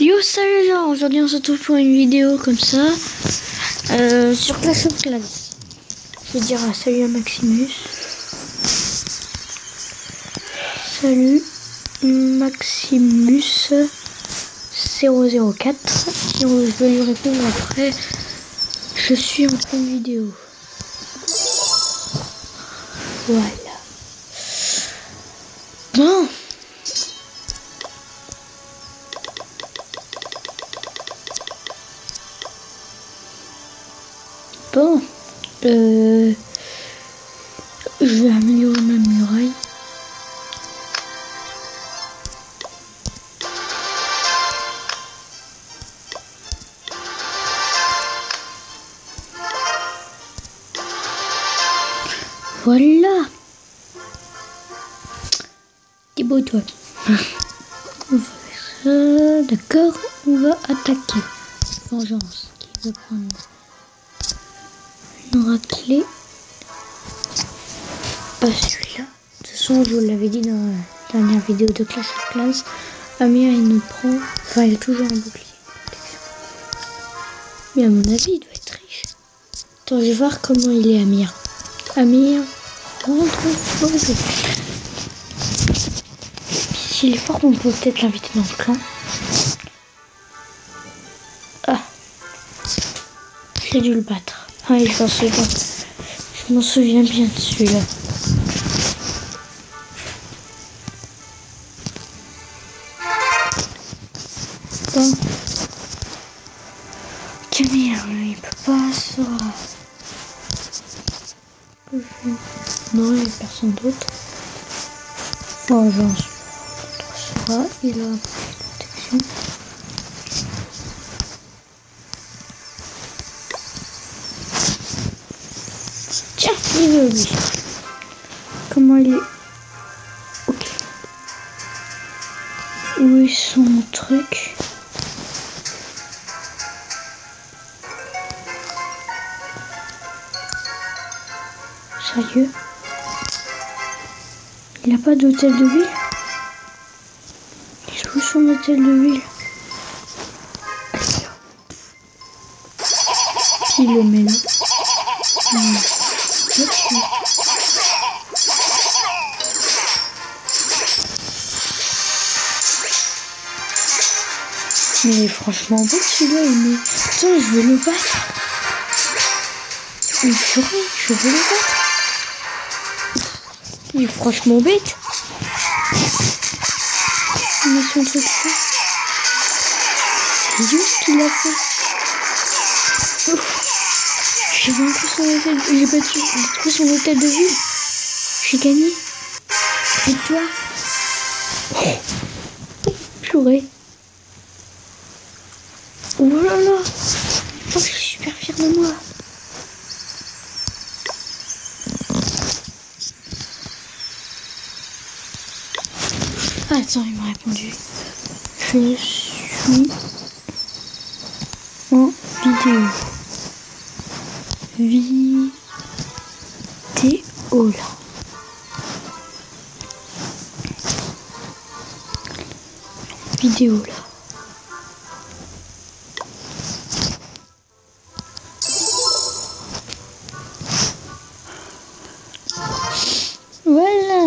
Yo, salut les gens, aujourd'hui on se retrouve pour une vidéo comme ça sur Clash of Clans. Je vais dire salut à Maximus. Salut Maximus 004. Et je vais lui répondre après. Je suis en pleine vidéo. Voilà. Bon. Bon, je vais améliorer ma muraille. Voilà. Débrouille-toi. On va faire ça. D'accord, on va attaquer. Vengeance qui veut prendre une raclée. Pas celui-là. De toute façon, je vous l'avais dit dans la dernière vidéo de Clash of Clans. Amir, il nous prend. Enfin, il a toujours un bouclier. Mais à mon avis, il doit être riche. Attends, je vais voir comment il est, Amir. Amir, rentre. S'il est fort, on peut peut-être l'inviter dans le clan. Ah. J'ai dû le battre. Ah, je m'en souviens bien de celui-là. Bon. Camille, il peut pas se... Non, il n'y a personne d'autre. Vengeance. Il a une protection. Tiens, il veut lui. Comment il est? Ok. Où est son truc? Sérieux? Il n'a pas d'hôtel de ville? Il joue son hôtel de ville. Il le met là. Mais il est franchement beau celui-là. Attends, je veux le battre. Mais purée, je veux le battre. Il est franchement bête. Il met son truc là. C'est juste ce qu'il a fait. J'ai vaincu son hôtel. J'ai battu. J'ai trouvé son hôtel de ville. J'ai gagné. Et toi? Purée. Oh là là. Oh, je suis super fière de moi. Attends, il m'a répondu. Je suis en vidéo. Vidéo là. Vidéo là. Voilà.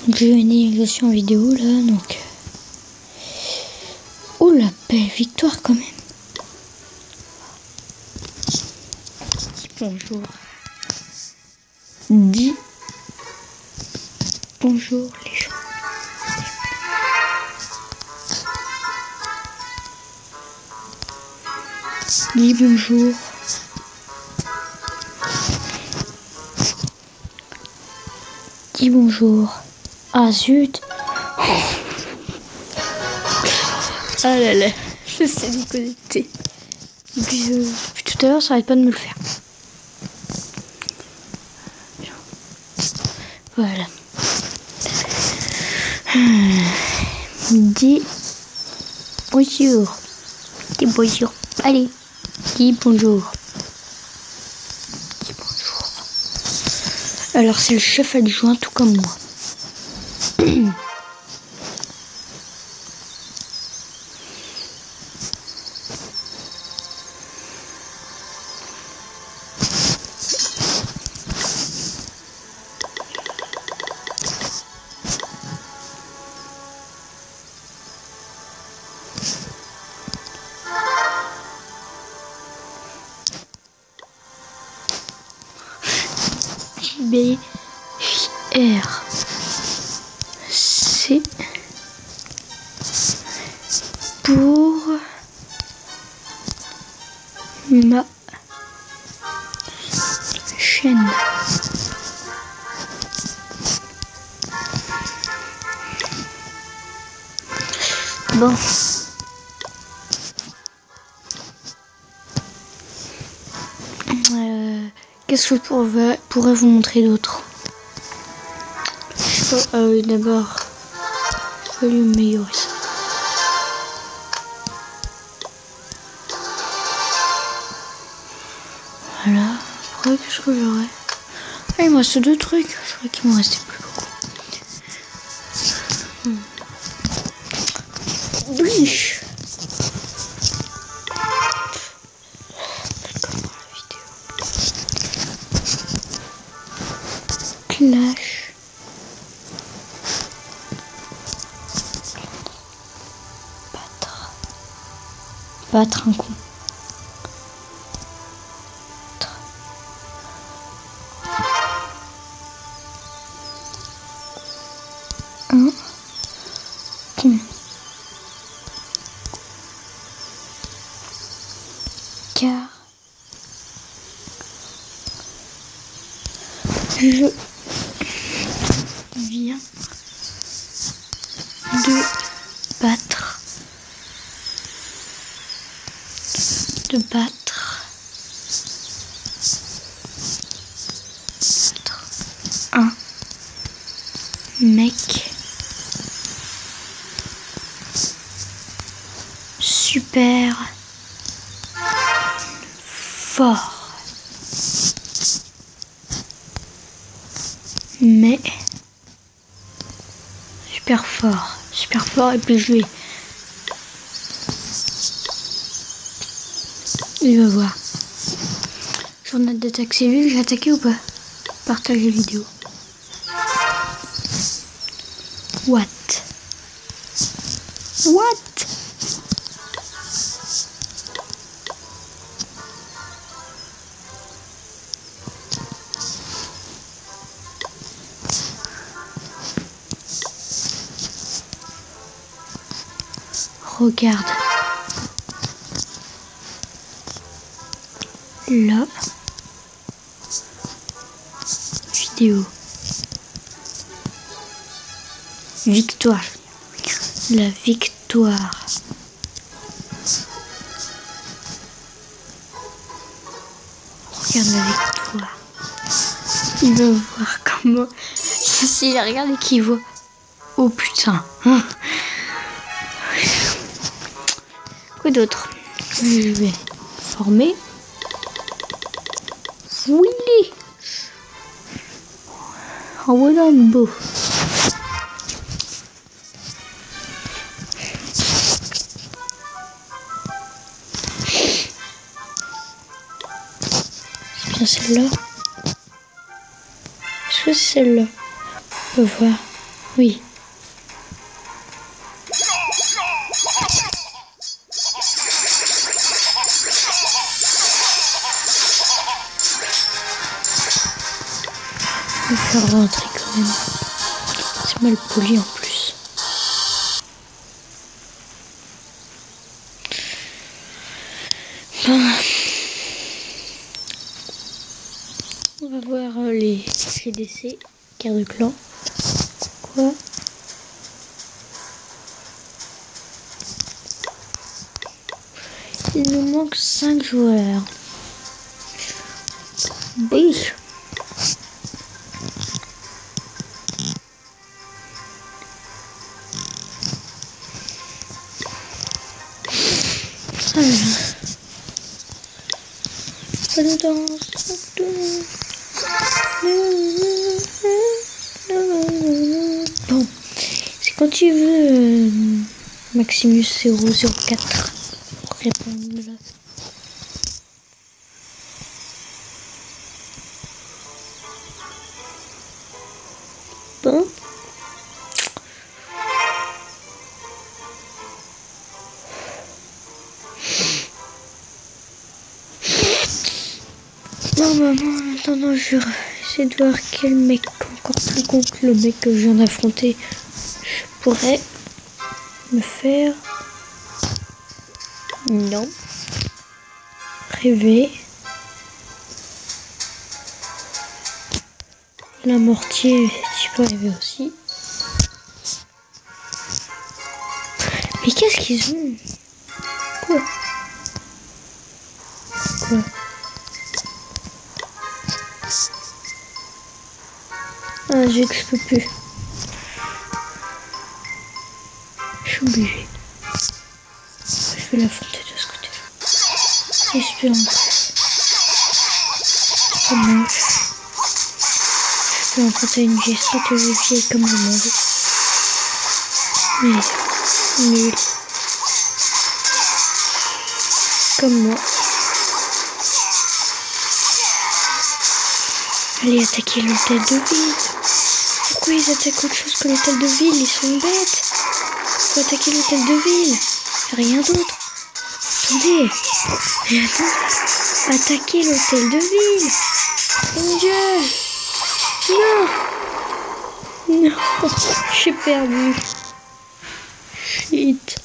Je suis en vidéo là, donc. Oh la belle victoire quand même. Bonjour. Dis bonjour les gens. Dis bonjour. Dis bonjour. Ah zut. Ah là là, je sais déconnecter. Depuis tout à l'heure, ça arrête pas de me le faire. Voilà. Dis bonjour. Dis bonjour. Allez, dis bonjour. Dis bonjour. Alors c'est le chef adjoint tout comme moi. B R C pour ma chaîne. Bon. Qu'est-ce que je pourrais vous montrer d'autre? D'abord, je vais lui améliorer ça. Voilà. Après, qu'est-ce que j'aurais? Ah, il me reste 2 trucs. Je crois qu'il me restait plus beaucoup. Bleach. Clash. Battre un con. Un con. Car je viens de battre un mec super fort. Mais super fort, et puis je vais, il va voir. Journal d'attaque cellule, j'ai attaqué ou pas? Partagez vidéo. What? Regarde. La vidéo. Victoire. La victoire. Regarde la victoire. Il va voir comment. S'il regarde et qu'il voit. Oh putain. Quoi d'autre? Je vais former. Willy. Oh voilà, beau. C'est bien celle-là. Est-ce que c'est celle-là? On peut voir. Oui. Je vais faire rentrer quand même. C'est mal poli en plus. Bon. On va voir les GDC, guerre de clan. Quoi? Il nous manque 5 joueurs. Oui. Bon, c'est quand tu veux, Maximus 004 pour répondre là. Bon. Normalement, en attendant, je vais J'essaie de voir quel mec encore plus con que le mec que je viens d'affronter je pourrais me faire. Non. Rêver. La mortier, tu peux rêver aussi. Mais qu'est-ce qu'ils ont? Quoi? Ah, j'expose plus. Je suis obligée. Je vais l'affronter de ce côté-là. Espérons. C'est pas moche. Je peux emprunter une vieille stratégie vieille comme le monde. Mais nul. Comme moi. Allez attaquer l'hôtel de ville. Pourquoi ils attaquent autre chose que l'hôtel de ville? Ils sont bêtes. Faut attaquer l'hôtel de ville. Rien d'autre. Attendez. Attaquer l'hôtel de ville. Mon Dieu. Non. Non. J'ai perdu. Shit.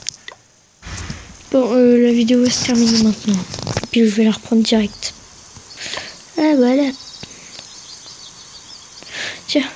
Bon, la vidéo va se terminer maintenant. Et puis je vais la reprendre direct. Ah voilà. Tiens.